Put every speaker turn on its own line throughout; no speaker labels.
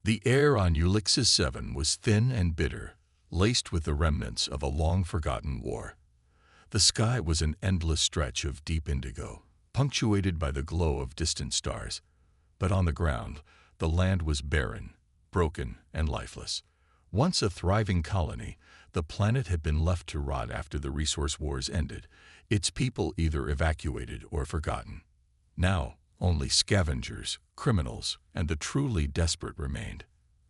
The air on Ulysses 7 was thin and bitter, laced with the remnants of a long-forgotten war. The sky was an endless stretch of deep indigo, punctuated by the glow of distant stars. But on the ground, the land was barren, broken, and lifeless. Once a thriving colony, the planet had been left to rot after the resource wars ended, its people either evacuated or forgotten. Now, only scavengers, criminals, and the truly desperate remained.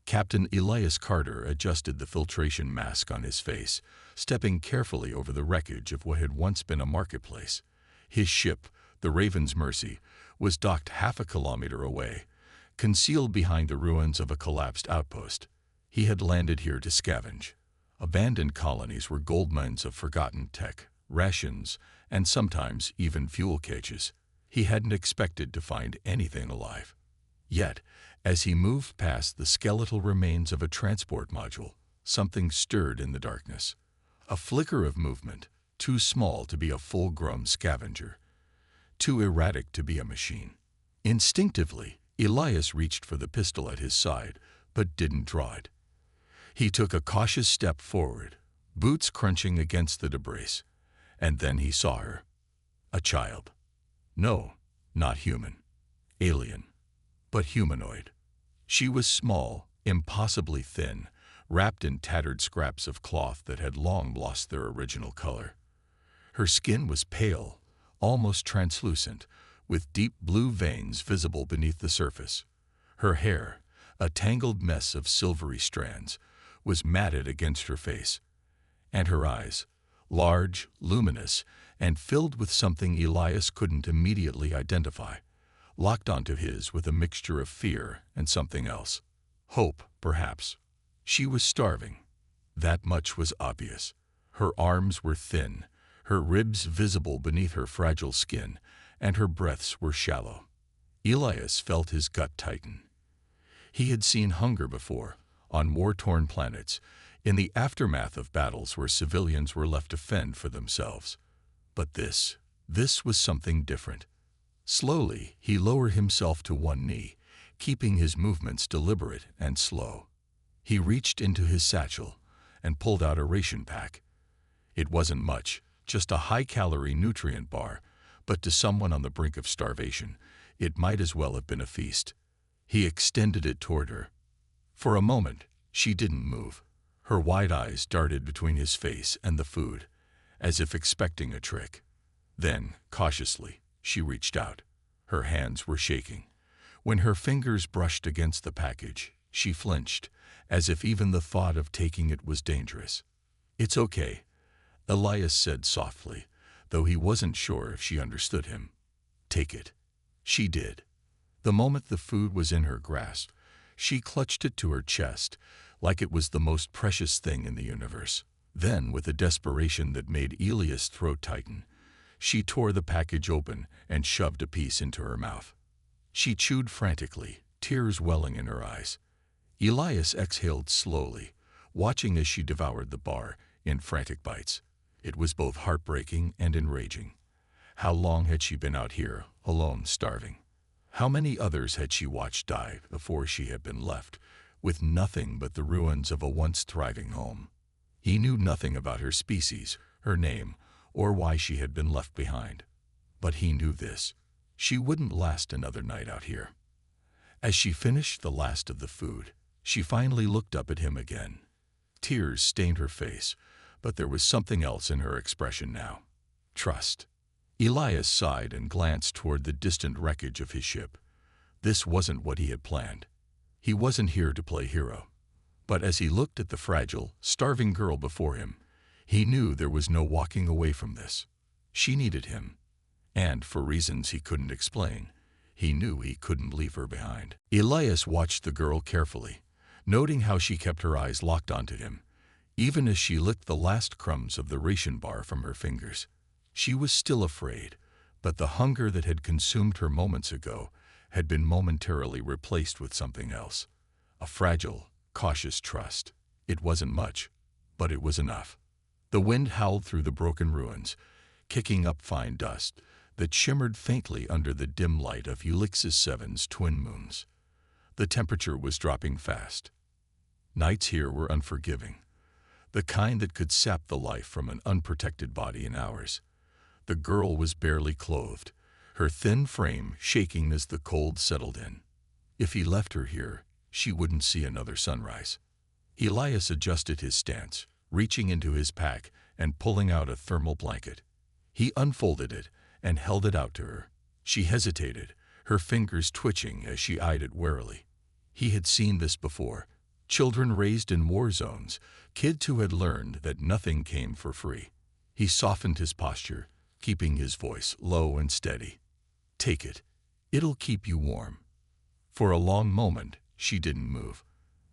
Captain Elias Carter adjusted the filtration mask on his face, stepping carefully over the wreckage of what had once been a marketplace. His ship, the Raven's Mercy, was docked half a kilometer away, concealed behind the ruins of a collapsed outpost. He had landed here to scavenge. Abandoned colonies were gold mines of forgotten tech, rations, and sometimes even fuel cages. He hadn't expected to find anything alive. Yet, as he moved past the skeletal remains of a transport module, something stirred in the darkness. A flicker of movement, too small to be a full-grown scavenger, too erratic to be a machine. Instinctively, Elias reached for the pistol at his side, but didn't draw it. He took a cautious step forward, boots crunching against the debris, and then he saw her. A child. No, not human. Alien. But humanoid. She was small, impossibly thin, wrapped in tattered scraps of cloth that had long lost their original color. Her skin was pale, almost translucent, with deep blue veins visible beneath the surface. Her hair, a tangled mess of silvery strands, was matted against her face, and her eyes, large, luminous, and filled with something Elias couldn't immediately identify, locked onto his with a mixture of fear and something else. Hope, perhaps. She was starving. That much was obvious. Her arms were thin, her ribs visible beneath her fragile skin, and her breaths were shallow. Elias felt his gut tighten. He had seen hunger before, on war-torn planets, in the aftermath of battles where civilians were left to fend for themselves. But this was something different. Slowly, he lowered himself to one knee, keeping his movements deliberate and slow. He reached into his satchel and pulled out a ration pack. It wasn't much, just a high-calorie nutrient bar, but to someone on the brink of starvation, it might as well have been a feast. He extended it toward her. For a moment, she didn't move. Her wide eyes darted between his face and the food, as if expecting a trick. Then, cautiously, she reached out. Her hands were shaking. When her fingers brushed against the package, she flinched, as if even the thought of taking it was dangerous. "It's okay," Elias said softly, though he wasn't sure if she understood him. "Take it." She did. The moment the food was in her grasp, she clutched it to her chest, like it was the most precious thing in the universe. Then, with a desperation that made Elias' throat tighten, she tore the package open and shoved a piece into her mouth. She chewed frantically, tears welling in her eyes. Elias exhaled slowly, watching as she devoured the bar in frantic bites. It was both heartbreaking and enraging. How long had she been out here, alone, starving? How many others had she watched die before she had been left, with nothing but the ruins of a once thriving home? He knew nothing about her species, her name, or why she had been left behind. But he knew this: she wouldn't last another night out here. As she finished the last of the food, she finally looked up at him again. Tears stained her face, but there was something else in her expression now. Trust. Elias sighed and glanced toward the distant wreckage of his ship. This wasn't what he had planned. He wasn't here to play hero. But as he looked at the fragile, starving girl before him, he knew there was no walking away from this. She needed him. And, for reasons he couldn't explain, he knew he couldn't leave her behind. Elias watched the girl carefully, noting how she kept her eyes locked onto him, even as she licked the last crumbs of the ration bar from her fingers. She was still afraid, but the hunger that had consumed her moments ago had been momentarily replaced with something else. A fragile, cautious trust. It wasn't much, but it was enough. The wind howled through the broken ruins, kicking up fine dust that shimmered faintly under the dim light of Ulysses 7's twin moons. The temperature was dropping fast. Nights here were unforgiving, the kind that could sap the life from an unprotected body in hours. The girl was barely clothed, her thin frame shaking as the cold settled in. If he left her here, she wouldn't see another sunrise. Elias adjusted his stance, reaching into his pack and pulling out a thermal blanket. He unfolded it and held it out to her. She hesitated, her fingers twitching as she eyed it warily. He had seen this before. Children raised in war zones, kids who had learned that nothing came for free. He softened his posture, keeping his voice low and steady. "Take it. It'll keep you warm." For a long moment, she didn't move.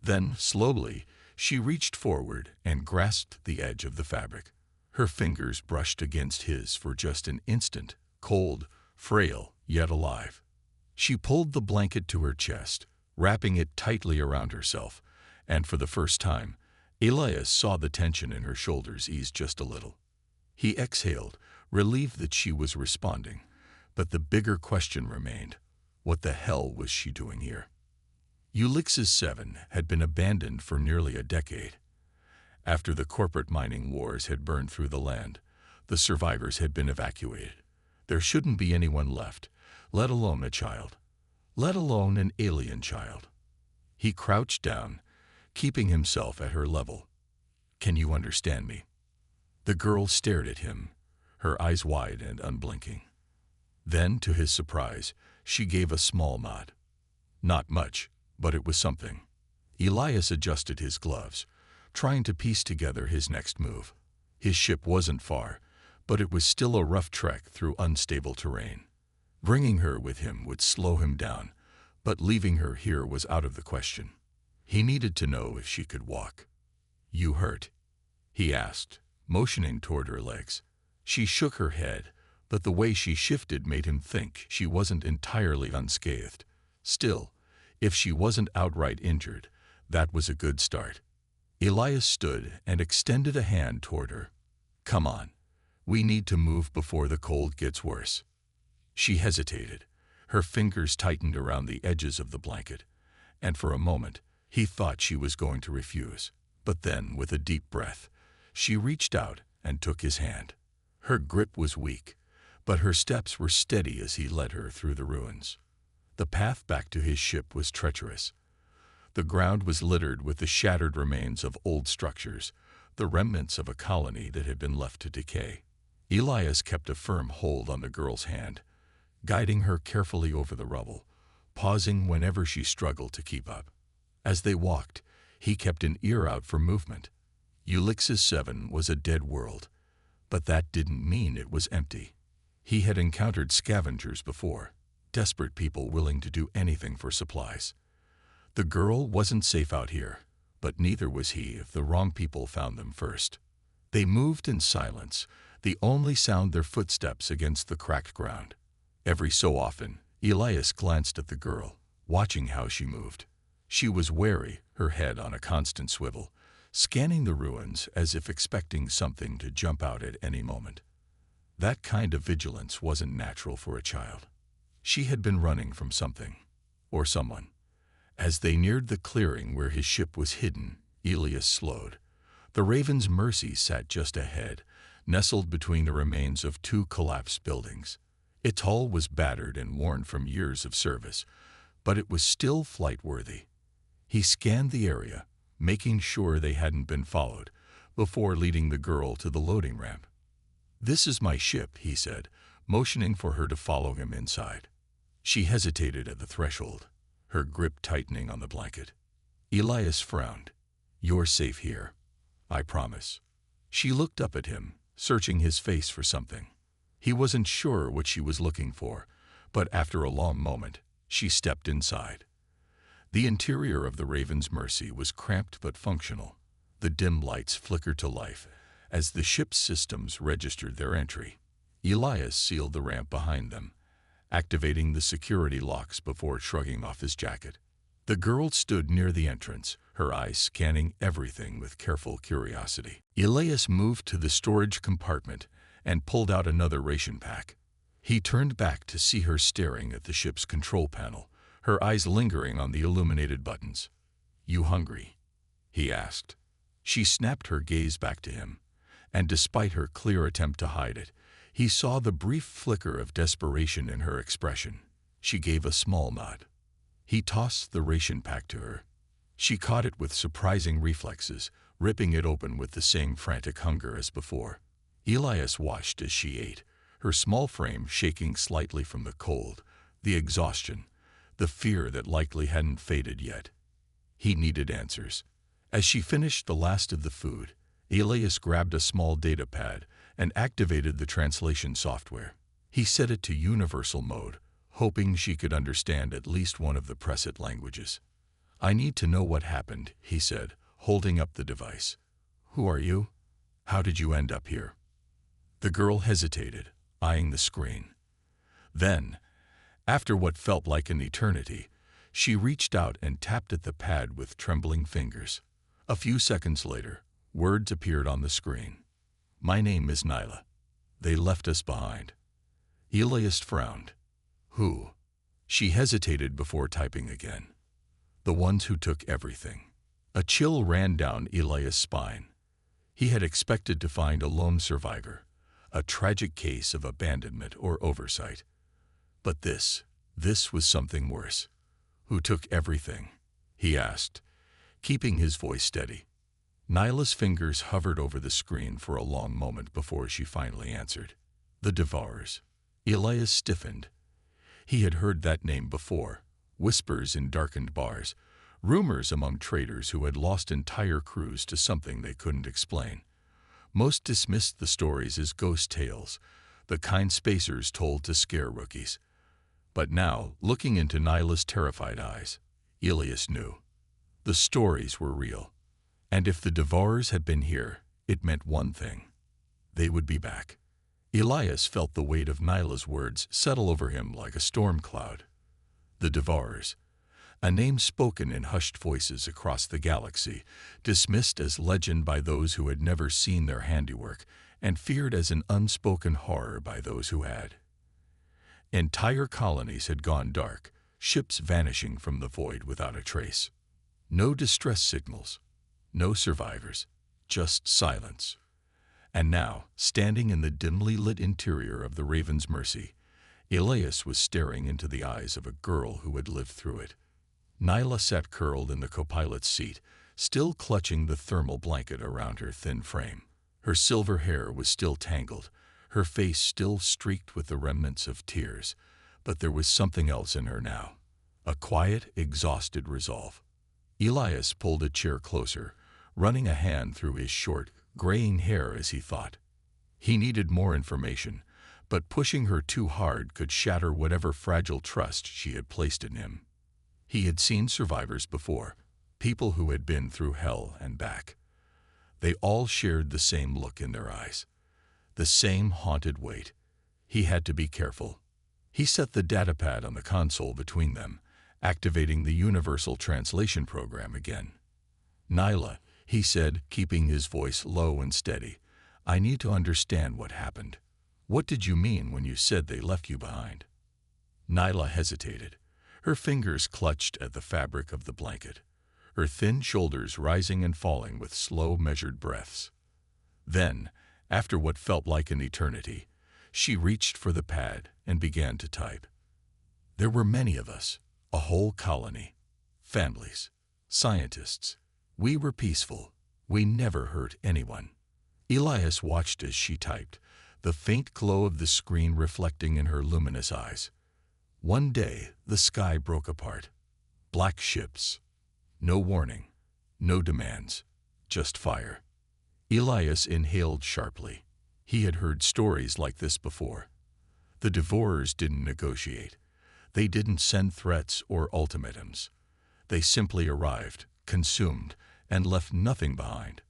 Then, slowly, she reached forward and grasped the edge of the fabric. Her fingers brushed against his for just an instant, cold, frail, yet alive. She pulled the blanket to her chest, wrapping it tightly around herself, and for the first time, Elias saw the tension in her shoulders ease just a little. He exhaled, relieved that she was responding, but the bigger question remained. What the hell was she doing here? Ulysses 7 had been abandoned for nearly a decade. After the corporate mining wars had burned through the land, the survivors had been evacuated. There shouldn't be anyone left, let alone a child, let alone an alien child. He crouched down, keeping himself at her level. "Can you understand me?" The girl stared at him, her eyes wide and unblinking. Then, to his surprise, she gave a small nod. Not much, but it was something. Elias adjusted his gloves, trying to piece together his next move. His ship wasn't far, but it was still a rough trek through unstable terrain. Bringing her with him would slow him down, but leaving her here was out of the question. He needed to know if she could walk. "You hurt?" he asked, motioning toward her legs. She shook her head, but the way she shifted made him think she wasn't entirely unscathed. Still, if she wasn't outright injured, that was a good start. Elias stood and extended a hand toward her. "Come on. We need to move before the cold gets worse." She hesitated. Her fingers tightened around the edges of the blanket, and for a moment, he thought she was going to refuse. But then, with a deep breath, she reached out and took his hand. Her grip was weak, but her steps were steady as he led her through the ruins. The path back to his ship was treacherous. The ground was littered with the shattered remains of old structures, the remnants of a colony that had been left to decay. Elias kept a firm hold on the girl's hand, guiding her carefully over the rubble, pausing whenever she struggled to keep up. As they walked, he kept an ear out for movement. Ulysses 7 was a dead world, but that didn't mean it was empty. He had encountered scavengers before, desperate people willing to do anything for supplies. The girl wasn't safe out here, but neither was he if the wrong people found them first. They moved in silence, the only sound their footsteps against the cracked ground. Every so often, Elias glanced at the girl, watching how she moved. She was wary, her head on a constant swivel, scanning the ruins as if expecting something to jump out at any moment. That kind of vigilance wasn't natural for a child. She had been running from something, or someone. As they neared the clearing where his ship was hidden, Elias slowed. The Raven's Mercy sat just ahead, nestled between the remains of two collapsed buildings. Its hull was battered and worn from years of service, but it was still flight-worthy. He scanned the area, making sure they hadn't been followed, before leading the girl to the loading ramp. "This is my ship," he said, motioning for her to follow him inside. She hesitated at the threshold, her grip tightening on the blanket. Elias frowned. "You're safe here. I promise." She looked up at him, searching his face for something. He wasn't sure what she was looking for, but after a long moment, she stepped inside. The interior of the Raven's Mercy was cramped but functional. The dim lights flickered to life as the ship's systems registered their entry. Elias sealed the ramp behind them, activating the security locks before shrugging off his jacket. The girl stood near the entrance, her eyes scanning everything with careful curiosity. Elias moved to the storage compartment and pulled out another ration pack. He turned back to see her staring at the ship's control panel, her eyes lingering on the illuminated buttons. "You hungry?" he asked. She snapped her gaze back to him, and despite her clear attempt to hide it, he saw the brief flicker of desperation in her expression. She gave a small nod. He tossed the ration pack to her. She caught it with surprising reflexes, ripping it open with the same frantic hunger as before. Elias watched as she ate, her small frame shaking slightly from the cold, the exhaustion, the fear that likely hadn't faded yet. He needed answers. As she finished the last of the food, Elias grabbed a small data pad and activated the translation software. He set it to universal mode, hoping she could understand at least one of the Preset languages. "I need to know what happened," he said, holding up the device. "Who are you? How did you end up here?" The girl hesitated, eyeing the screen. Then, after what felt like an eternity, she reached out and tapped at the pad with trembling fingers. A few seconds later, words appeared on the screen. "My name is Nyla. They left us behind." Elias frowned. "Who?" She hesitated before typing again. "The ones who took everything." A chill ran down Elias' spine. He had expected to find a lone survivor, a tragic case of abandonment or oversight. But this was something worse. "Who took everything?" he asked, keeping his voice steady. Nyla's fingers hovered over the screen for a long moment before she finally answered. "The Devourers." Elias stiffened. He had heard that name before, whispers in darkened bars, rumors among traders who had lost entire crews to something they couldn't explain. Most dismissed the stories as ghost tales, the kind spacers told to scare rookies. But now, looking into Nyla's terrified eyes, Elias knew. The stories were real. And if the Devourers had been here, it meant one thing. They would be back. Elias felt the weight of Nyla's words settle over him like a storm cloud. The Devourers, a name spoken in hushed voices across the galaxy, dismissed as legend by those who had never seen their handiwork, and feared as an unspoken horror by those who had. Entire colonies had gone dark, ships vanishing from the void without a trace. No distress signals, no survivors, just silence. And now, standing in the dimly lit interior of the Raven's Mercy, Elias was staring into the eyes of a girl who had lived through it. Nyla sat curled in the co-pilot's seat, still clutching the thermal blanket around her thin frame. Her silver hair was still tangled, her face still streaked with the remnants of tears, but there was something else in her now, a quiet, exhausted resolve. Elias pulled a chair closer, running a hand through his short, graying hair as he thought. He needed more information, but pushing her too hard could shatter whatever fragile trust she had placed in him. He had seen survivors before, people who had been through hell and back. They all shared the same look in their eyes, the same haunted weight. He had to be careful. He set the datapad on the console between them, activating the universal translation program again. "Nyla," he said, keeping his voice low and steady, "I need to understand what happened. What did you mean when you said they left you behind?" Nyla hesitated. Her fingers clutched at the fabric of the blanket, her thin shoulders rising and falling with slow, measured breaths. Then, after what felt like an eternity, she reached for the pad and began to type. "There were many of us, a whole colony, families, scientists. We were peaceful. We never hurt anyone." Elias watched as she typed, the faint glow of the screen reflecting in her luminous eyes. One day, the sky broke apart. Black ships. No warning, no demands, just fire. Elias inhaled sharply. He had heard stories like this before. The Devourers didn't negotiate. They didn't send threats or ultimatums. They simply arrived, consumed, and left nothing behind.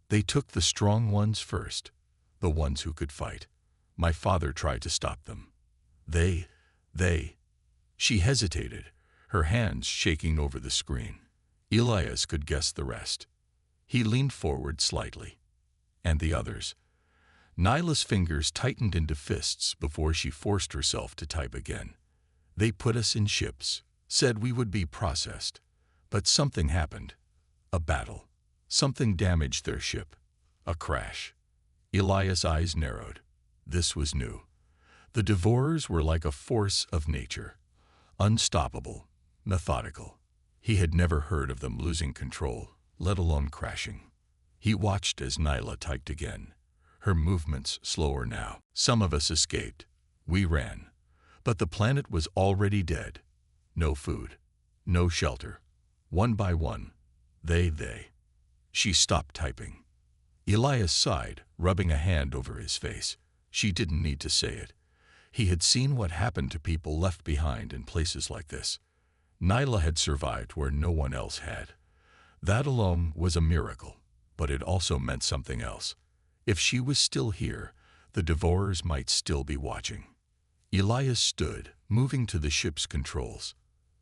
They took the strong ones first, the ones who could fight. My father tried to stop them. They. She hesitated, her hands shaking over the screen. Elias could guess the rest. He leaned forward slightly. And the others. Nyla's fingers tightened into fists before she forced herself to type again. They put us in ships, said we would be processed. But something happened. A battle. Something damaged their ship. A crash. Elias' eyes narrowed. This was new. The Devourers were like a force of nature. Unstoppable. Methodical. He had never heard of them losing control, let alone crashing. He watched as Nyla typed again. Her movements slower now. Some of us escaped. We ran. But the planet was already dead. No food. No shelter. One by one. They. She stopped typing. Elias sighed, rubbing a hand over his face. She didn't need to say it. He had seen what happened to people left behind in places like this. Nyla had survived where no one else had. That alone was a miracle, but it also meant something else. If she was still here, the Devourers might still be watching. Elias stood, moving to the ship's controls.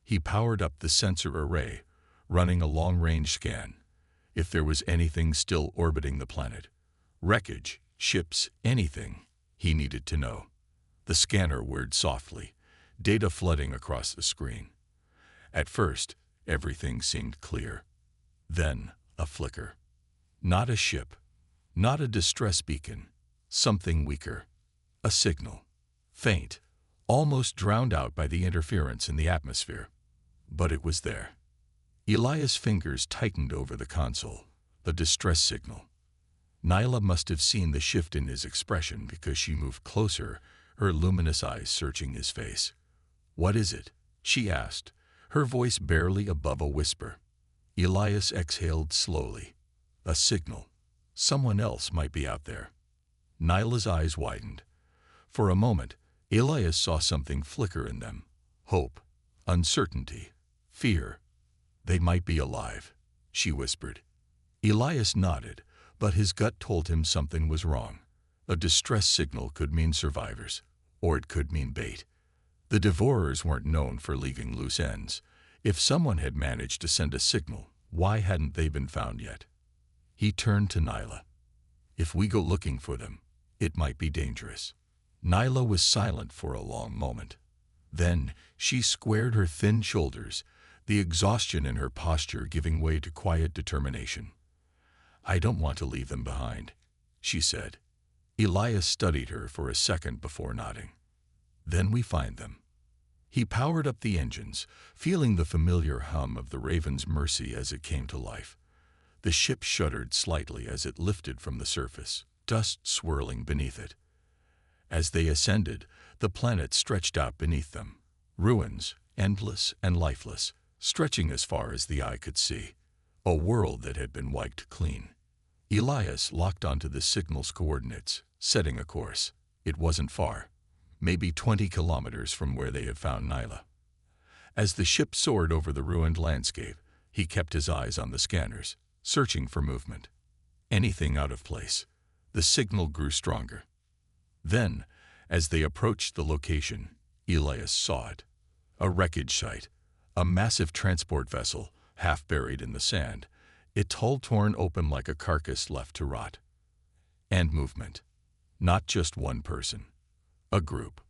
He powered up the sensor array, running a long-range scan. If there was anything still orbiting the planet, wreckage, ships, anything, he needed to know. The scanner whirred softly, data flooding across the screen. At first, everything seemed clear. Then, a flicker. Not a ship, not a distress beacon, something weaker. A signal. Faint, almost drowned out by the interference in the atmosphere. But it was there. Elias' fingers tightened over the console. The distress signal. Nyla must have seen the shift in his expression because she moved closer, her luminous eyes searching his face. "What is it?" she asked, her voice barely above a whisper. Elias exhaled slowly. A signal. Someone else might be out there. Nyla's eyes widened. For a moment, Elias saw something flicker in them. Hope, uncertainty, fear. "They might be alive," she whispered. Elias nodded, but his gut told him something was wrong. A distress signal could mean survivors, or it could mean bait. The Devourers weren't known for leaving loose ends. If someone had managed to send a signal, why hadn't they been found yet? He turned to Nyla. "If we go looking for them, it might be dangerous." Nyla was silent for a long moment. Then she squared her thin shoulders, the exhaustion in her posture giving way to quiet determination. "I don't want to leave them behind," she said. Elias studied her for a second before nodding. "Then we find them." He powered up the engines, feeling the familiar hum of the Raven's Mercy as it came to life. The ship shuddered slightly as it lifted from the surface, dust swirling beneath it. As they ascended, the planet stretched out beneath them. Ruins, endless and lifeless, stretching as far as the eye could see. A world that had been wiped clean. Elias locked onto the signal's coordinates, setting a course. It wasn't far, maybe 20 kilometers from where they had found Nyla. As the ship soared over the ruined landscape, he kept his eyes on the scanners, searching for movement. Anything out of place. The signal grew stronger. Then, as they approached the location, Elias saw it. A wreckage site. A massive transport vessel, half buried in the sand, its hull torn open like a carcass left to rot. And movement. Not just one person. A group.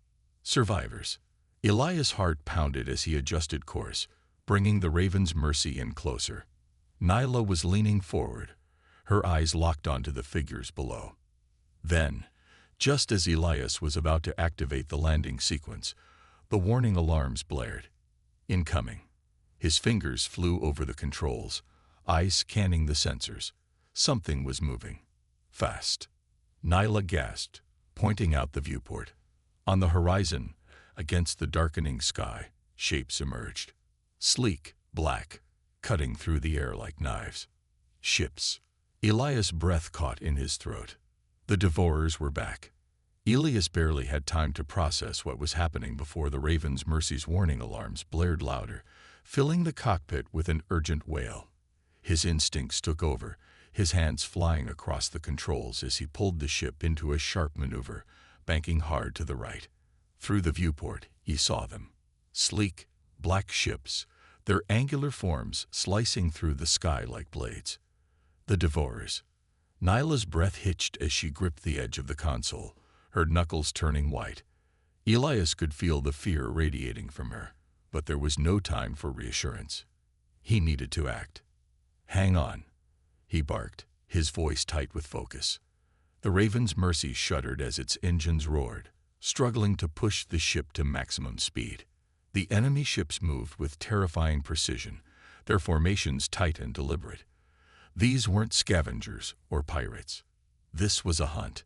Survivors. Elias' heart pounded as he adjusted course, bringing the Raven's Mercy in closer. Nyla was leaning forward, her eyes locked onto the figures below. Then, just as Elias was about to activate the landing sequence, the warning alarms blared. Incoming. His fingers flew over the controls, eyes scanning the sensors. Something was moving. Fast. Nyla gasped, pointing out the viewport. On the horizon, against the darkening sky, shapes emerged. Sleek, black, cutting through the air like knives. Ships. Elias' breath caught in his throat. The Devourers were back. Elias barely had time to process what was happening before the Raven's Mercy's warning alarms blared louder, filling the cockpit with an urgent wail. His instincts took over, his hands flying across the controls as he pulled the ship into a sharp maneuver, banking hard to the right. Through the viewport, he saw them. Sleek, black ships, their angular forms slicing through the sky like blades. The Devourers. Nyla's breath hitched as she gripped the edge of the console, her knuckles turning white. Elias could feel the fear radiating from her. But there was no time for reassurance. He needed to act. "Hang on," he barked, his voice tight with focus. The Raven's Mercy shuddered as its engines roared, struggling to push the ship to maximum speed. The enemy ships moved with terrifying precision, their formations tight and deliberate. These weren't scavengers or pirates. This was a hunt.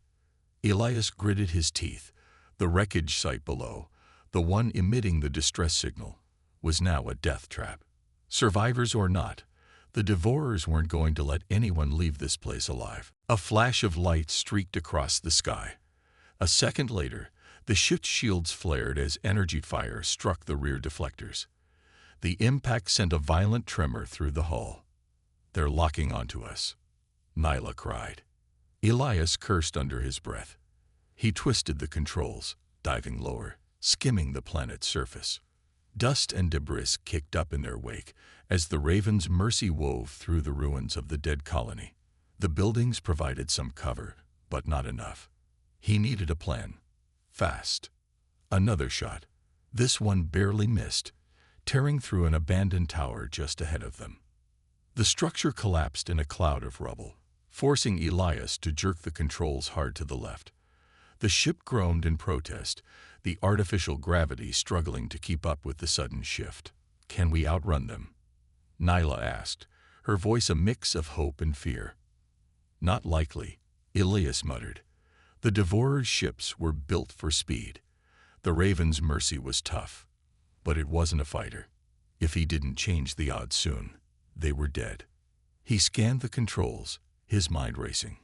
Elias gritted his teeth. The wreckage site below, the one emitting the distress signal, was now a death trap. Survivors or not, the Devourers weren't going to let anyone leave this place alive. A flash of light streaked across the sky. A second later, the ship's shields flared as energy fire struck the rear deflectors. The impact sent a violent tremor through the hull. "They're locking onto us," Nyla cried. Elias cursed under his breath. He twisted the controls, diving lower, skimming the planet's surface. Dust and debris kicked up in their wake as the Raven's Mercy wove through the ruins of the dead colony. The buildings provided some cover, but not enough. He needed a plan. Fast. Another shot. This one barely missed, tearing through an abandoned tower just ahead of them. The structure collapsed in a cloud of rubble, forcing Elias to jerk the controls hard to the left. The ship groaned in protest, the artificial gravity struggling to keep up with the sudden shift. "Can we outrun them?" Nyla asked, her voice a mix of hope and fear. "Not likely," Elias muttered. The Devourer's ships were built for speed. The Raven's Mercy was tough, but it wasn't a fighter. If he didn't change the odds soon, they were dead. He scanned the controls, his mind racing.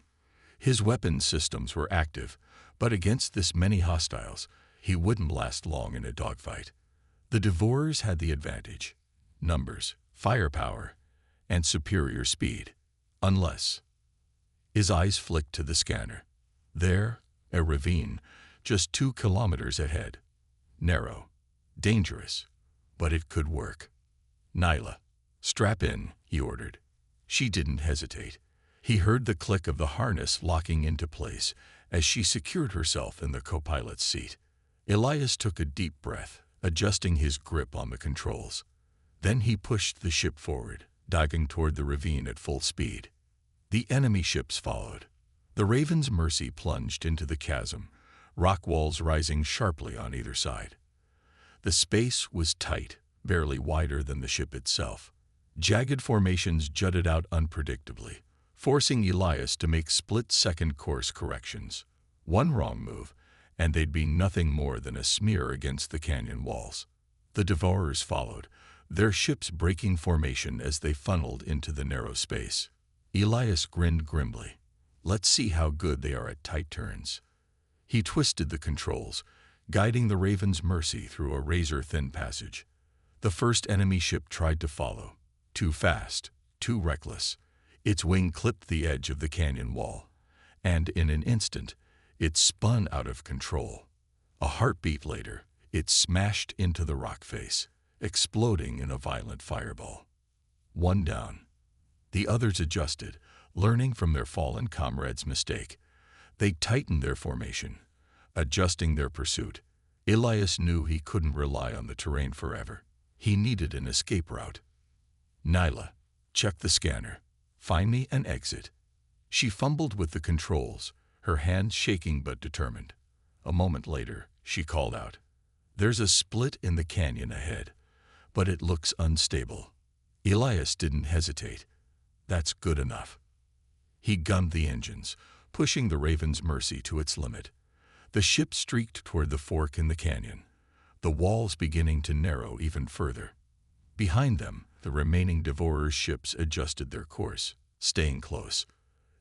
His weapons systems were active, but against this many hostiles, he wouldn't last long in a dogfight. The Devourers had the advantage: numbers, firepower, and superior speed. Unless... His eyes flicked to the scanner. There, a ravine, just 2 kilometers ahead. Narrow, dangerous, but it could work. "Nyla, strap in," he ordered. She didn't hesitate. He heard the click of the harness locking into place as she secured herself in the co-pilot's seat. Elias took a deep breath, adjusting his grip on the controls. Then he pushed the ship forward, diving toward the ravine at full speed. The enemy ships followed. The Raven's Mercy plunged into the chasm, rock walls rising sharply on either side. The space was tight, barely wider than the ship itself. Jagged formations jutted out unpredictably, forcing Elias to make split-second course corrections. One wrong move, and they'd be nothing more than a smear against the canyon walls. The Devourers followed, their ships breaking formation as they funneled into the narrow space. Elias grinned grimly. Let's see how good they are at tight turns. He twisted the controls, guiding the Raven's Mercy through a razor-thin passage. The first enemy ship tried to follow. Too fast, too reckless. Its wing clipped the edge of the canyon wall, and in an instant, it spun out of control. A heartbeat later, it smashed into the rock face, exploding in a violent fireball. One down. The others adjusted, learning from their fallen comrade's mistake. They tightened their formation, adjusting their pursuit. Elias knew he couldn't rely on the terrain forever. He needed an escape route. "Nyla, check the scanner. Find me an exit." She fumbled with the controls, her hands shaking but determined. A moment later, she called out, "There's a split in the canyon ahead, but it looks unstable." Elias didn't hesitate. "That's good enough." He gunned the engines, pushing the Raven's Mercy to its limit. The ship streaked toward the fork in the canyon, the walls beginning to narrow even further. Behind them, the remaining Devourer's ships adjusted their course, staying close.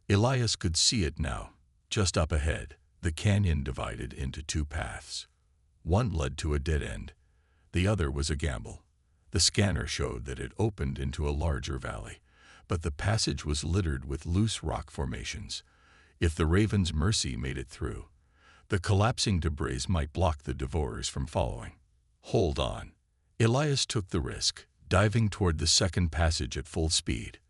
Elias could see it now. Just up ahead, the canyon divided into 2 paths. One led to a dead end. The other was a gamble. The scanner showed that it opened into a larger valley, but the passage was littered with loose rock formations. If the Raven's Mercy made it through, the collapsing debris might block the Devourers from following. "Hold on." Elias took the risk, diving toward the second passage at full speed.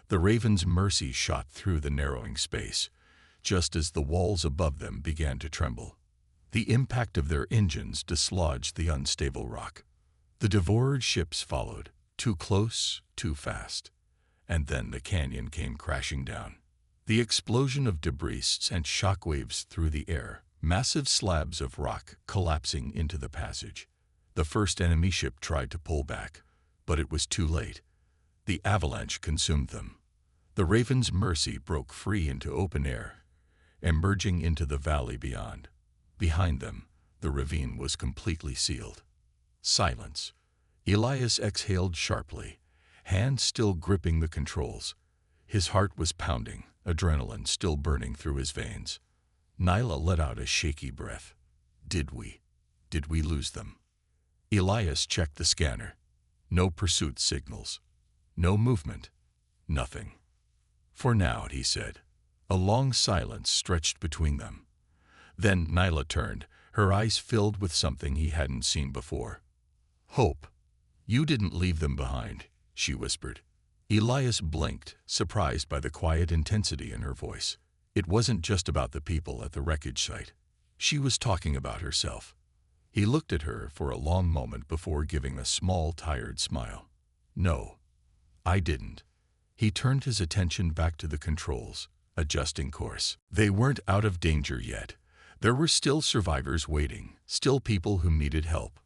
The Raven's Mercy shot through the narrowing space, just as the walls above them began to tremble. The impact of their engines dislodged the unstable rock. The devoured ships followed, too close, too fast. And then the canyon came crashing down. The explosion of debris sent shockwaves through the air, massive slabs of rock collapsing into the passage. The first enemy ship tried to pull back, but it was too late. The avalanche consumed them. The Raven's Mercy broke free into open air, emerging into the valley beyond. Behind them, the ravine was completely sealed. Silence. Elias exhaled sharply, hands still gripping the controls. His heart was pounding, adrenaline still burning through his veins. Nyla let out a shaky breath. Did we lose them? Elias checked the scanner. No pursuit signals. No movement. Nothing. For now, he said. A long silence stretched between them. Then Nyla turned, her eyes filled with something he hadn't seen before. Hope. You didn't leave them behind, she whispered. Elias blinked, surprised by the quiet intensity in her voice. It wasn't just about the people at the wreckage site. She was talking about herself. He looked at her for a long moment before giving a small, tired smile. No, I didn't. He turned his attention back to the controls, adjusting course. They weren't out of danger yet. There were still survivors waiting, still people who needed help.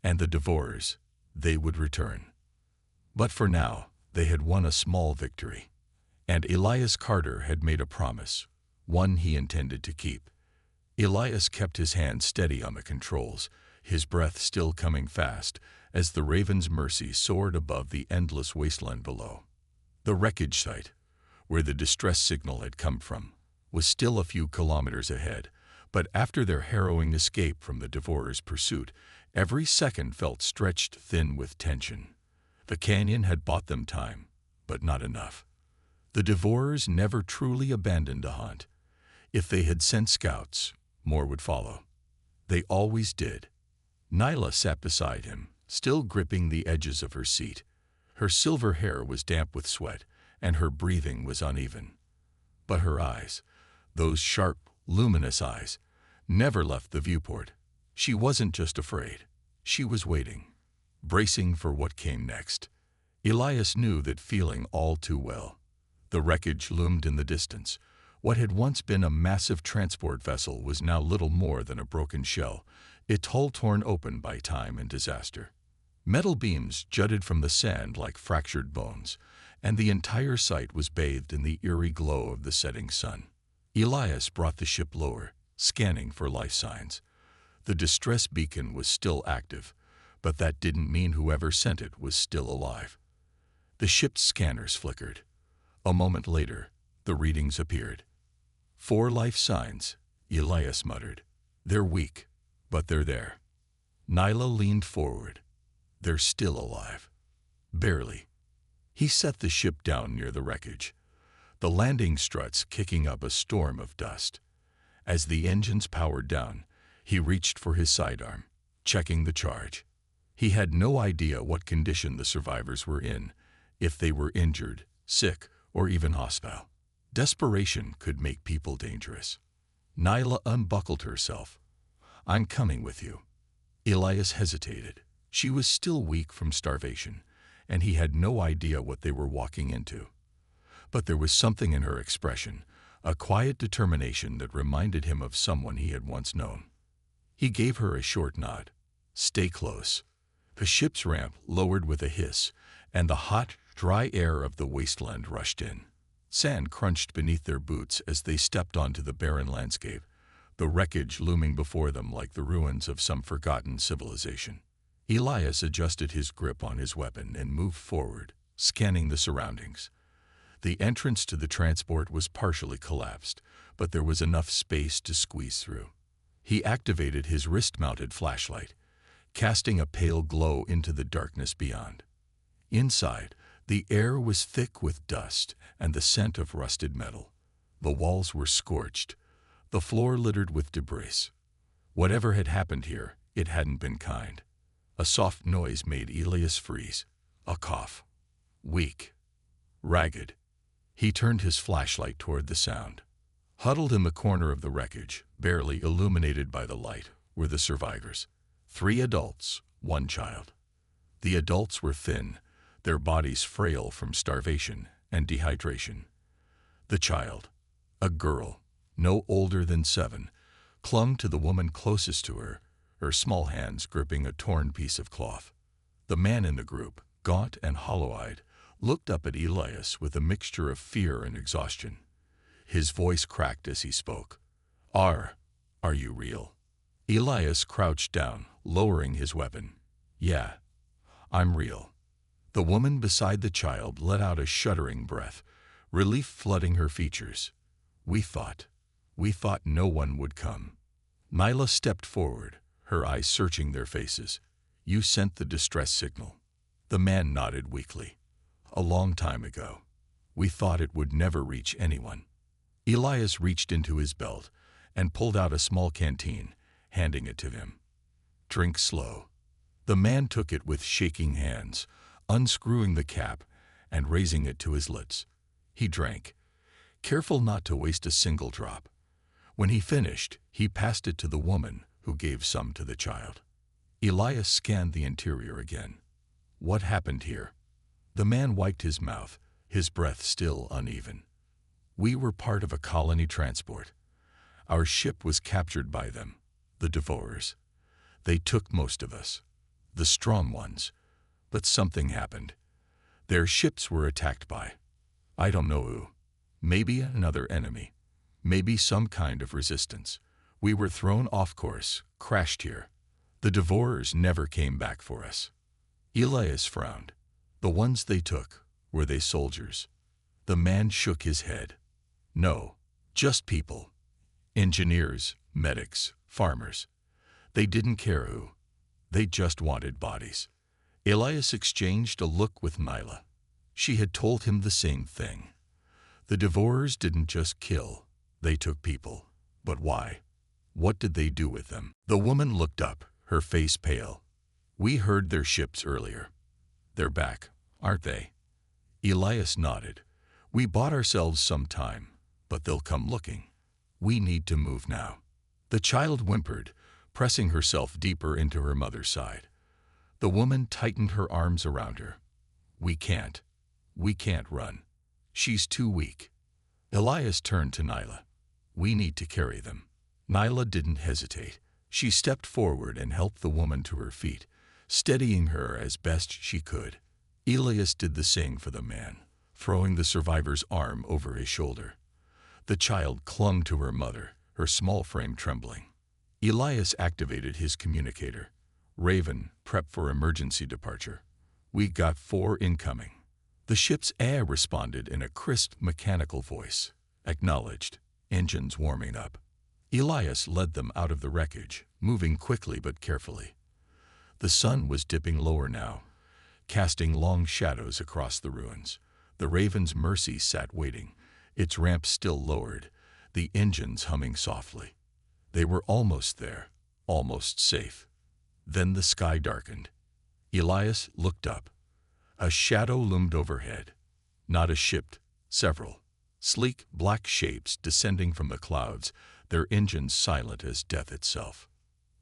And the devourers, they would return. But for now, they had won a small victory. And Elias Carter had made a promise, one he intended to keep. Elias kept his hand steady on the controls, his breath still coming fast, as the Raven's Mercy soared above the endless wasteland below. The wreckage site, where the distress signal had come from, was still a few kilometers ahead, but after their harrowing escape from the devourer's pursuit, every second felt stretched thin with tension. The canyon had bought them time, but not enough. The devourers never truly abandoned a hunt. If they had sent scouts, more would follow. They always did. Nyla sat beside him, still gripping the edges of her seat. Her silver hair was damp with sweat, and her breathing was uneven. But her eyes, those sharp, luminous eyes, never left the viewport. She wasn't just afraid. She was waiting, bracing for what came next. Elias knew that feeling all too well. The wreckage loomed in the distance. What had once been a massive transport vessel was now little more than a broken shell, its hull torn open by time and disaster. Metal beams jutted from the sand like fractured bones, and the entire site was bathed in the eerie glow of the setting sun. Elias brought the ship lower, scanning for life signs. The distress beacon was still active, but that didn't mean whoever sent it was still alive. The ship's scanners flickered. A moment later, the readings appeared. 4 life signs, Elias muttered. They're weak, but they're there. Nyla leaned forward. They're still alive. Barely. He set the ship down near the wreckage, the landing struts kicking up a storm of dust. As the engines powered down, he reached for his sidearm, checking the charge. He had no idea what condition the survivors were in, if they were injured, sick, or even hostile. Desperation could make people dangerous. Nyla unbuckled herself. I'm coming with you. Elias hesitated. She was still weak from starvation, and he had no idea what they were walking into. But there was something in her expression, a quiet determination that reminded him of someone he had once known. He gave her a short nod. Stay close. The ship's ramp lowered with a hiss, and the hot, dry air of the wasteland rushed in. Sand crunched beneath their boots as they stepped onto the barren landscape, the wreckage looming before them like the ruins of some forgotten civilization. Elias adjusted his grip on his weapon and moved forward, scanning the surroundings. The entrance to the transport was partially collapsed, but there was enough space to squeeze through. He activated his wrist-mounted flashlight, casting a pale glow into the darkness beyond. Inside, the air was thick with dust and the scent of rusted metal. The walls were scorched, the floor littered with debris. Whatever had happened here, it hadn't been kind. A soft noise made Elias freeze. A cough. Weak. Ragged. He turned his flashlight toward the sound. Huddled in the corner of the wreckage, barely illuminated by the light, were the survivors. 3 adults, 1 child. The adults were thin, their bodies frail from starvation and dehydration. The child, a girl, no older than 7, clung to the woman closest to her small hands gripping a torn piece of cloth. The man in the group, gaunt and hollow-eyed, looked up at Elias with a mixture of fear and exhaustion. His voice cracked as he spoke. Are you real? Elias crouched down, lowering his weapon. Yeah, I'm real. The woman beside the child let out a shuddering breath, relief flooding her features. We thought no one would come. Nyla stepped forward, her eyes searching their faces. You sent the distress signal. The man nodded weakly. A long time ago. We thought it would never reach anyone. Elias reached into his belt and pulled out a small canteen, handing it to him. Drink slow. The man took it with shaking hands, unscrewing the cap and raising it to his lips. He drank, careful not to waste a single drop. When he finished, he passed it to the woman, who gave some to the child. Elias scanned the interior again. What happened here? The man wiped his mouth, his breath still uneven. We were part of a colony transport. Our ship was captured by them, the Devourers. They took most of us, the strong ones. But something happened. Their ships were attacked by, I don't know who. Maybe another enemy. Maybe some kind of resistance. We were thrown off course, crashed here. The Devourers never came back for us. Elias frowned. The ones they took, were they soldiers? The man shook his head. No, just people. Engineers, medics, farmers. They didn't care who. They just wanted bodies. Elias exchanged a look with Nyla. She had told him the same thing. The Devourers didn't just kill, they took people. But why? What did they do with them? The woman looked up, her face pale. We heard their ships earlier. They're back, aren't they? Elias nodded. We bought ourselves some time, but they'll come looking. We need to move now. The child whimpered, pressing herself deeper into her mother's side. The woman tightened her arms around her. We can't run. She's too weak. Elias turned to Nyla. We need to carry them. Nyla didn't hesitate. She stepped forward and helped the woman to her feet, steadying her as best she could. Elias did the same for the man, throwing the survivor's arm over his shoulder. The child clung to her mother, her small frame trembling. Elias activated his communicator. Raven, prep for emergency departure. We got 4 incoming. The ship's air responded in a crisp mechanical voice. Acknowledged. Engines warming up. Elias led them out of the wreckage, moving quickly but carefully. The sun was dipping lower now, casting long shadows across the ruins. The Raven's Mercy sat waiting, its ramp still lowered, the engines humming softly. They were almost there, almost safe. Then the sky darkened. Elias looked up. A shadow loomed overhead. Not a ship, several. Sleek black shapes descending from the clouds, their engines silent as death itself.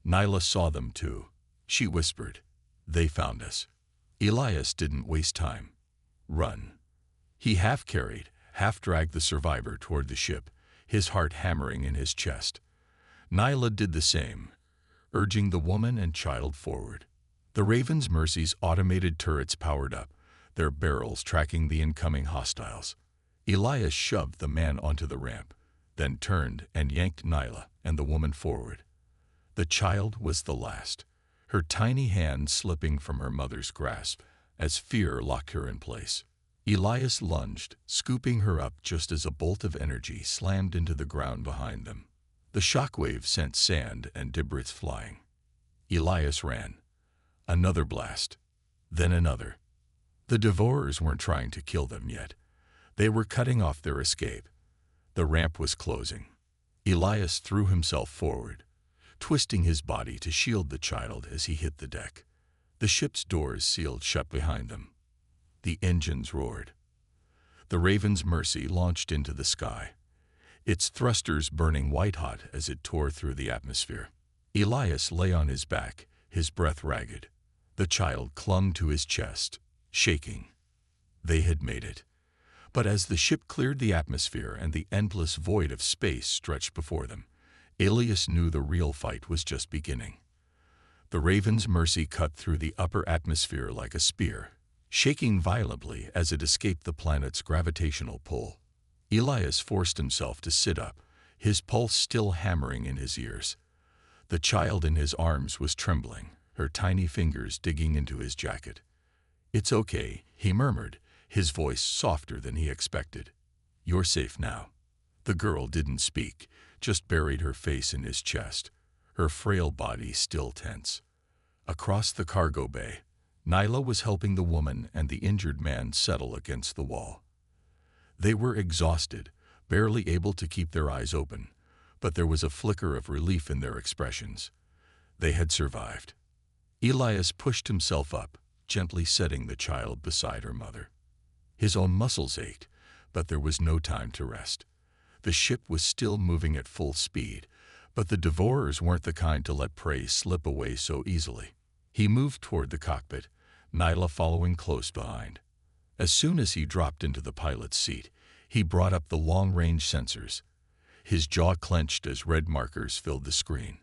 Nyla saw them too. She whispered, They found us. Elias didn't waste time. Run. He half-carried, half-dragged the survivor toward the ship, his heart hammering in his chest. Nyla did the same, urging the woman and child forward. The Raven's Mercy's automated turrets powered up, their barrels tracking the incoming hostiles. Elias shoved the man onto the ramp, then turned and yanked Nyla and the woman forward. The child was the last, her tiny hand slipping from her mother's grasp as fear locked her in place. Elias lunged, scooping her up just as a bolt of energy slammed into the ground behind them. The shockwave sent sand and debris flying. Elias ran. Another blast. Then another. The Devourers weren't trying to kill them yet. They were cutting off their escape. The ramp was closing. Elias threw himself forward, twisting his body to shield the child as he hit the deck. The ship's doors sealed shut behind them. The engines roared. The Raven's Mercy launched into the sky, its thrusters burning white-hot as it tore through the atmosphere. Elias lay on his back, his breath ragged. The child clung to his chest, shaking. They had made it. But as the ship cleared the atmosphere and the endless void of space stretched before them, Ilias knew the real fight was just beginning. The Raven's Mercy cut through the upper atmosphere like a spear, shaking violently as it escaped the planet's gravitational pull. Ilias forced himself to sit up, his pulse still hammering in his ears. The child in his arms was trembling, her tiny fingers digging into his jacket. "It's okay," he murmured, his voice softer than he expected. "You're safe now." The girl didn't speak, just buried her face in his chest, her frail body still tense. Across the cargo bay, Nyla was helping the woman and the injured man settle against the wall. They were exhausted, barely able to keep their eyes open, but there was a flicker of relief in their expressions. They had survived. Ilias pushed himself up, gently setting the child beside her mother. His own muscles ached, but there was no time to rest. The ship was still moving at full speed, but the devourers weren't the kind to let prey slip away so easily. He moved toward the cockpit, Nyla following close behind. As soon as he dropped into the pilot's seat, he brought up the long-range sensors. His jaw clenched as red markers filled the screen.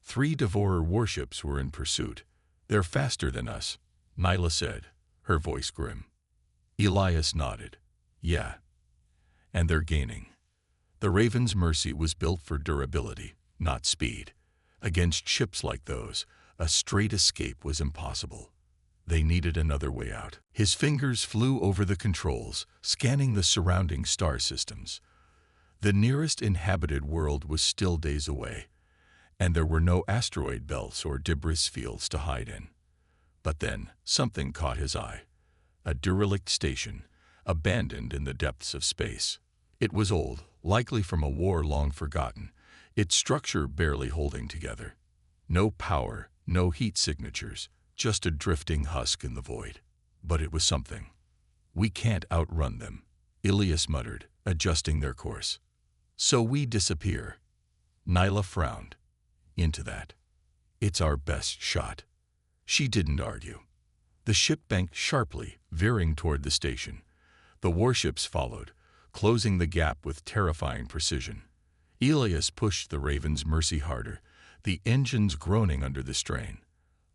3 devourer warships were in pursuit. "They're faster than us," Nyla said, her voice grim. Ilias nodded. "Yeah. And they're gaining." The Raven's Mercy was built for durability, not speed. Against ships like those, a straight escape was impossible. They needed another way out. His fingers flew over the controls, scanning the surrounding star systems. The nearest inhabited world was still days away, and there were no asteroid belts or debris fields to hide in. But then, something caught his eye. A derelict station, abandoned in the depths of space. It was old, likely from a war long forgotten, its structure barely holding together. No power, no heat signatures, just a drifting husk in the void. But it was something. "We can't outrun them," Ilias muttered, adjusting their course. "So we disappear." Nyla frowned. "Into that. It's our best shot." She didn't argue. The ship banked sharply, veering toward the station. The warships followed, closing the gap with terrifying precision. Ilias pushed the Raven's Mercy harder, the engines groaning under the strain.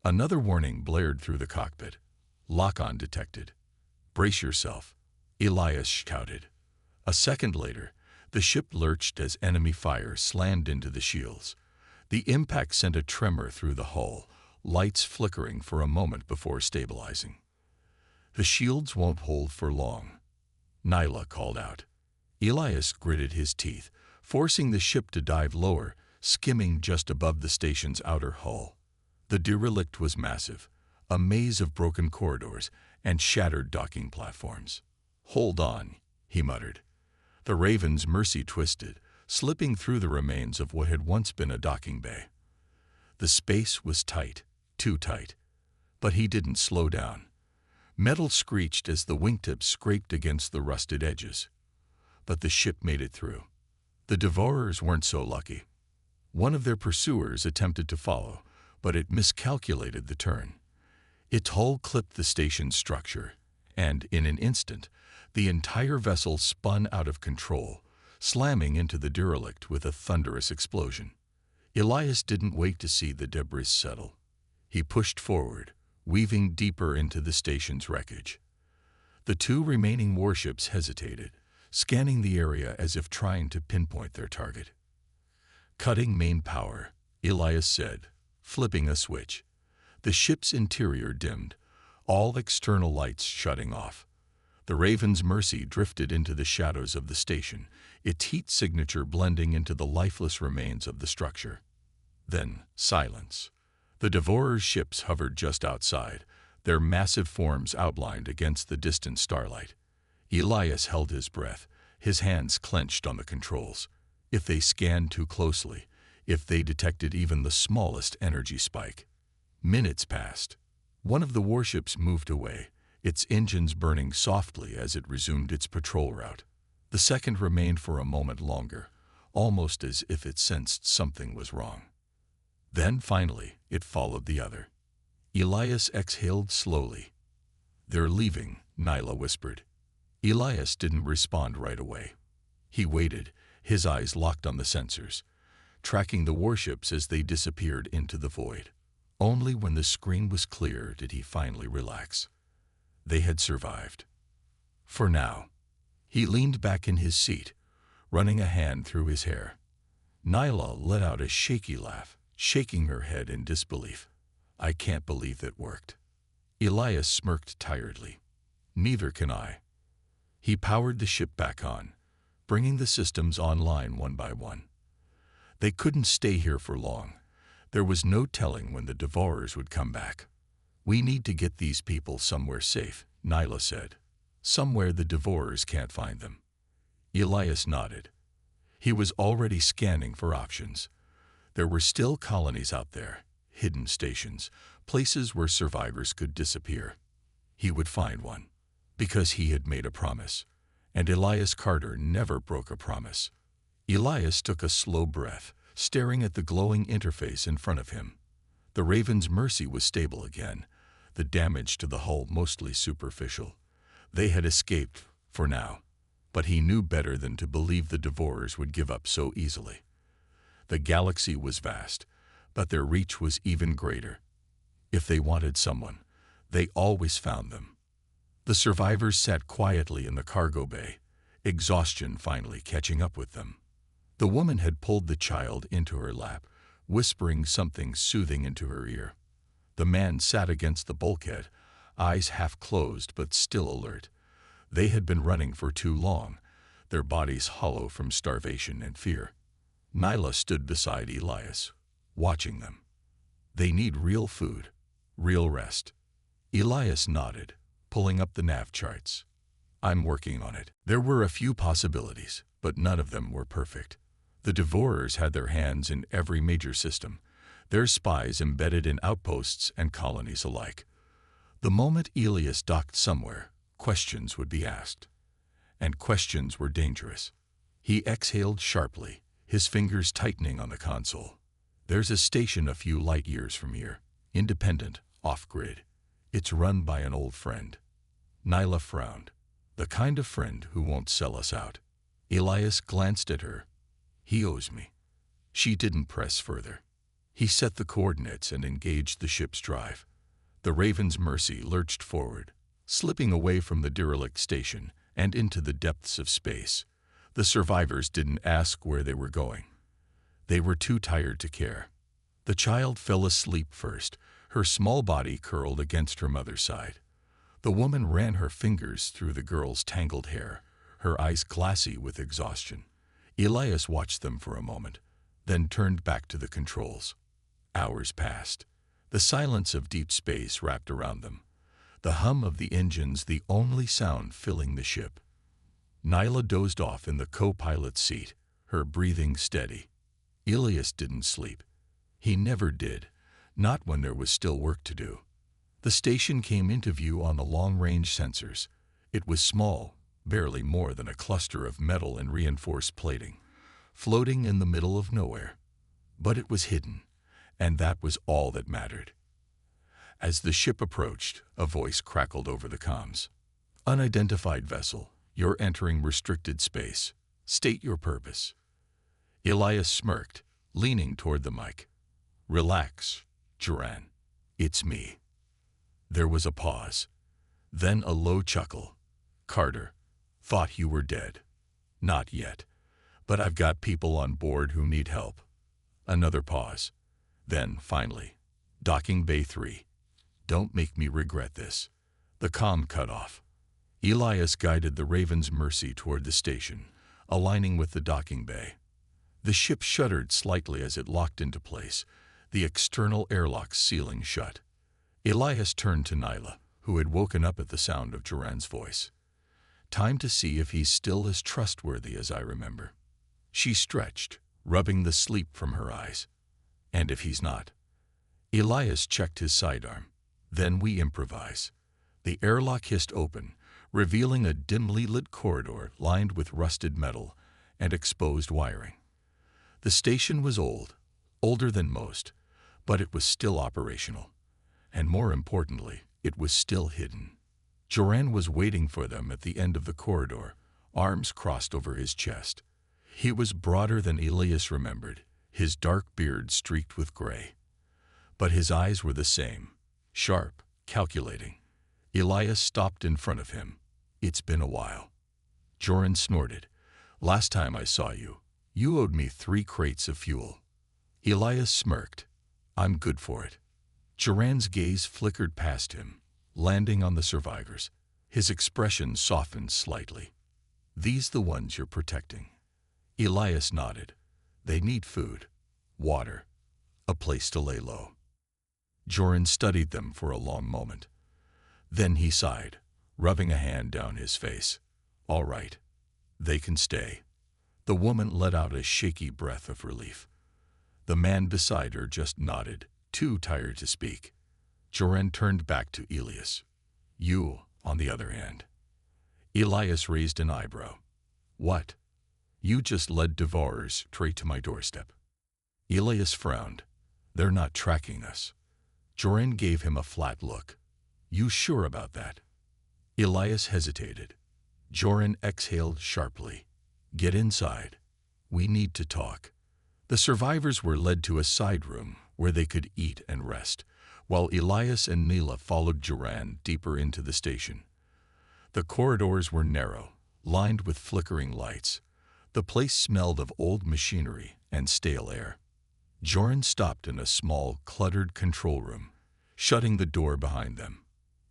Another warning blared through the cockpit. "Lock-on detected." "Brace yourself," Ilias shouted. A second later, the ship lurched as enemy fire slammed into the shields. The impact sent a tremor through the hull, lights flickering for a moment before stabilizing. "The shields won't hold for long," Nyla called out. Ilias gritted his teeth, forcing the ship to dive lower, skimming just above the station's outer hull. The derelict was massive, a maze of broken corridors and shattered docking platforms. "Hold on," he muttered. The Raven's Mercy twisted, slipping through the remains of what had once been a docking bay. The space was tight, too tight. But he didn't slow down. Metal screeched as the wingtips scraped against the rusted edges. But the ship made it through. The devourers weren't so lucky. One of their pursuers attempted to follow, but it miscalculated the turn. Its hull clipped the station's structure, and in an instant, the entire vessel spun out of control, slamming into the derelict with a thunderous explosion. Ilias didn't wait to see the debris settle. He pushed forward, weaving deeper into the station's wreckage. The 2 remaining warships hesitated, scanning the area as if trying to pinpoint their target. "Cutting main power," Ilias said, flipping a switch. The ship's interior dimmed, all external lights shutting off. The Raven's Mercy drifted into the shadows of the station, its heat signature blending into the lifeless remains of the structure. Then, silence. The Devourer's ships hovered just outside, their massive forms outlined against the distant starlight. Ilias held his breath, his hands clenched on the controls. If they scanned too closely, if they detected even the smallest energy spike. Minutes passed. One of the warships moved away, its engines burning softly as it resumed its patrol route. The second remained for a moment longer, almost as if it sensed something was wrong. Then, finally, it followed the other. Elias exhaled slowly. "They're leaving," Nyla whispered. Elias didn't respond right away. He waited, his eyes locked on the sensors, tracking the warships as they disappeared into the void. Only when the screen was clear did he finally relax. They had survived. For now. He leaned back in his seat, running a hand through his hair. Nyla let out a shaky laugh, shaking her head in disbelief. "I can't believe that worked." Elias smirked tiredly. "Neither can I." He powered the ship back on, bringing the systems online one by one. They couldn't stay here for long. There was no telling when the Devourers would come back. "We need to get these people somewhere safe," Nyla said. "Somewhere the Devourers can't find them." Elias nodded. He was already scanning for options. There were still colonies out there, hidden stations, places where survivors could disappear. He would find one, because he had made a promise, and Elias Carter never broke a promise. Elias took a slow breath, staring at the glowing interface in front of him. The Raven's Mercy was stable again, the damage to the hull mostly superficial. They had escaped, for now, but he knew better than to believe the Devourers would give up so easily. The galaxy was vast, but their reach was even greater. If they wanted someone, they always found them. The survivors sat quietly in the cargo bay, exhaustion finally catching up with them. The woman had pulled the child into her lap, whispering something soothing into her ear. The man sat against the bulkhead, eyes half closed but still alert. They had been running for too long, their bodies hollow from starvation and fear. Nyla stood beside Elias, watching them. "They need real food, real rest." Elias nodded, pulling up the nav charts. "I'm working on it." There were a few possibilities, but none of them were perfect. The Devourers had their hands in every major system, their spies embedded in outposts and colonies alike. The moment Elias docked somewhere, questions would be asked. And questions were dangerous. He exhaled sharply, his fingers tightening on the console. "There's a station a few light years from here, independent, off-grid. It's run by an old friend." Nyla frowned. "The kind of friend who won't sell us out." Elias glanced at her. "He owes me." She didn't press further. He set the coordinates and engaged the ship's drive. The Raven's Mercy lurched forward, slipping away from the derelict station and into the depths of space. The survivors didn't ask where they were going. They were too tired to care. The child fell asleep first, her small body curled against her mother's side. The woman ran her fingers through the girl's tangled hair, her eyes glassy with exhaustion. Elias watched them for a moment, then turned back to the controls. Hours passed. The silence of deep space wrapped around them, the hum of the engines the only sound filling the ship. Nyla dozed off in the co-pilot's seat, her breathing steady. Elias didn't sleep. He never did, not when there was still work to do. The station came into view on the long-range sensors. It was small, barely more than a cluster of metal and reinforced plating, floating in the middle of nowhere. But it was hidden, and that was all that mattered. As the ship approached, a voice crackled over the comms. "Unidentified vessel, you're entering restricted space. State your purpose." Elias smirked, leaning toward the mic. "Relax, Duran. It's me." There was a pause, then a low chuckle. "Carter, thought you were dead." "Not yet, but I've got people on board who need help." Another pause. Then, finally, "Docking Bay 3. Don't make me regret this." The comm cut off. Elias guided the Raven's Mercy toward the station, aligning with the docking bay. The ship shuddered slightly as it locked into place, the external airlock sealing shut. Elias turned to Nyla, who had woken up at the sound of Duran's voice. "Time to see if he's still as trustworthy as I remember." She stretched, rubbing the sleep from her eyes. "And if he's not?" Elias checked his sidearm. "Then we improvise." The airlock hissed open, revealing a dimly lit corridor lined with rusted metal and exposed wiring. The station was old, older than most, but it was still operational. And more importantly, it was still hidden. Joran was waiting for them at the end of the corridor, arms crossed over his chest. He was broader than Elias remembered, his dark beard streaked with gray. But his eyes were the same, sharp, calculating. Elias stopped in front of him. "It's been a while." Joran snorted. "Last time I saw you, you owed me 3 crates of fuel." Elias smirked. "I'm good for it." Joran's gaze flickered past him, landing on the survivors. His expression softened slightly. "These the ones you're protecting?" Elias nodded. "They need food, water, a place to lay low." Joran studied them for a long moment. Then he sighed, rubbing a hand down his face. "All right, they can stay." The woman let out a shaky breath of relief. The man beside her just nodded, too tired to speak. Joran turned back to Elias. "You, on the other hand." Elias raised an eyebrow. "What?" "You just led Devourers straight to my doorstep." Elias frowned. "They're not tracking us." Joran gave him a flat look. "You sure about that?" Elias hesitated. Joran exhaled sharply. "Get inside. We need to talk." The survivors were led to a side room where they could eat and rest, while Elias and Neela followed Joran deeper into the station. The corridors were narrow, lined with flickering lights. The place smelled of old machinery and stale air. Joran stopped in a small, cluttered control room, shutting the door behind them.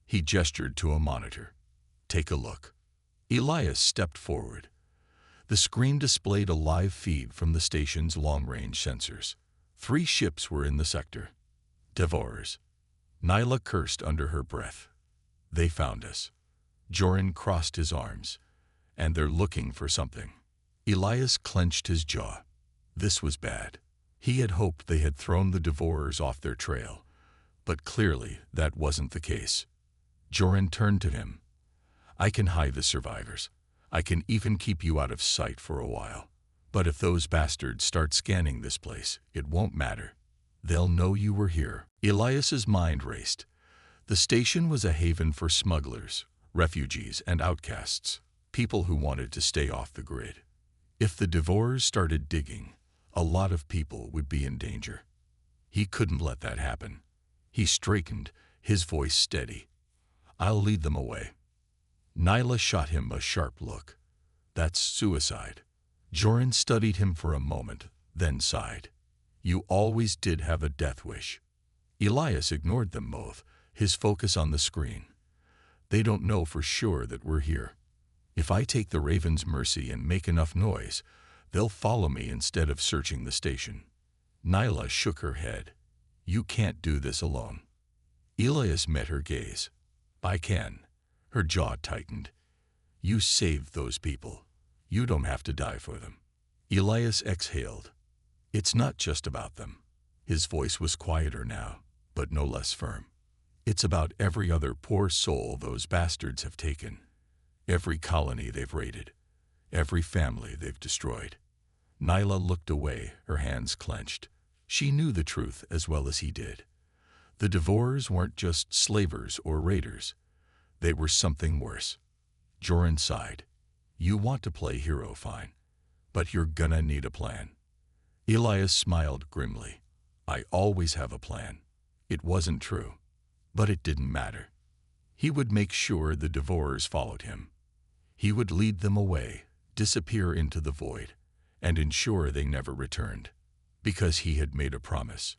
He gestured to a monitor. "Take a look." Elias stepped forward. The screen displayed a live feed from the station's long-range sensors. 3 ships were in the sector. Devourers. Nyla cursed under her breath. "They found us." Joran crossed his arms. "And they're looking for something." Elias clenched his jaw. This was bad. He had hoped they had thrown the Devourers off their trail, but clearly that wasn't the case. Joran turned to him. "I can hide the survivors. I can even keep you out of sight for a while. But if those bastards start scanning this place, it won't matter. They'll know you were here." Elias's mind raced. The station was a haven for smugglers, refugees, and outcasts, people who wanted to stay off the grid. If the Devourers started digging, a lot of people would be in danger. He couldn't let that happen. He straightened, his voice steady. "I'll lead them away." Nyla shot him a sharp look. "That's suicide." Joran studied him for a moment, then sighed. "You always did have a death wish." Elias ignored them both, his focus on the screen. "They don't know for sure that we're here. If I take the Raven's mercy and make enough noise, they'll follow me instead of searching the station." Nyla shook her head. "You can't do this alone." Elias met her gaze. "I can." Her jaw tightened. "You saved those people. You don't have to die for them." Elias exhaled. "It's not just about them." His voice was quieter now, but no less firm. "It's about every other poor soul those bastards have taken. Every colony they've raided. Every family they've destroyed." Nyla looked away, her hands clenched. She knew the truth as well as he did. The Devourers weren't just slavers or raiders. They were something worse. Joran sighed. "You want to play hero, fine. But you're gonna need a plan." Elias smiled grimly. "I always have a plan." It wasn't true, but it didn't matter. He would make sure the Devourers followed him. He would lead them away, disappear into the void, and ensure they never returned. Because he had made a promise.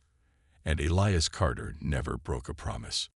And Elias Carter never broke a promise.